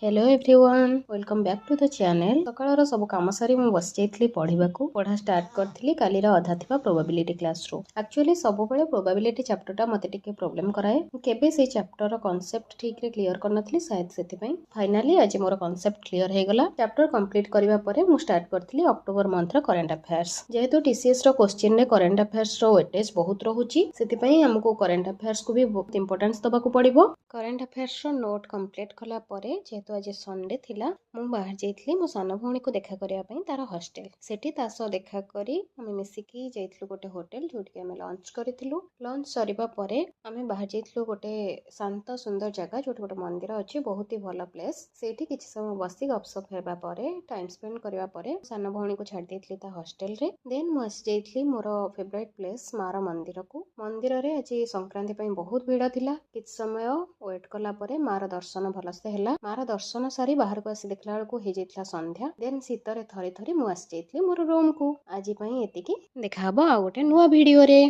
Hello everyone welcome back to the channel. सकाळर सब काम सारी मु बस जाइतली पढ़ा स्टार्ट करथिली कालीर अधा थिबा प्रोबेबिलिटी क्लास रो। एक्चुअली सब बेले प्रोबेबिलिटी चैप्टरटा मते टिके प्रॉब्लम कराए। केबे से चैप्टर कांसेप्ट ठीक रे क्लियर करनथली शायद सेति पई फाइनली आज मोर कांसेप्ट क्लियर हे गला। चैप्टर कंप्लीट करिवा परे मु स्टार्ट करथिली अक्टोबर मंथ रो करंट अफेयर्स। जेहेतु टीसीएस रो क्वेश्चन रे करंट अफेयर्स रो वेटेज बहुत रहुची सेति पई हमको करंट अफेयर्स को भी बहुत इंपोर्टेंस दबा को पड़िबो। करंट अफेयर्स रो नोट कंप्लीट कला परे जेहेतु आज संडे थिला मु बाहर जाइतली मो सान भौणी को देखा करिया पई तार हॉस्टल सेठी तासो देखा करी हमें मिसिकी जाइतलु गोटे होटल जोटि हमें लंच करितलु। लंच सरिबा परे हमें बाहर जाइतलु गोटे शांत सुंदर जगह जोटि गोटे मंदिर अछि बहुत ही भलो प्लेस। सेठी किछि समय बसी गपसप हेबा परे टाइम स्पेंड करिवा परे सान भौणी को छाडी देइतली ता हॉस्टल रे। देन मु आसी जाइतली मोर फेवरेट प्लेस मार मंदिर को। मंदिर रे आज संक्रांति पई बहुत भीड़ थिला। किछि समय वेट कला परे मार दर्शन भलसे हैला। मार दर्शन सारी बाहर को आसी देखला बेलको हे जाइतला संध्या। देन शीतरे थरी थरी मु आसी जाइतली मोर रूम को। आज पई एतिकी देखा हबो आ गोटे नुवा वीडियो रे।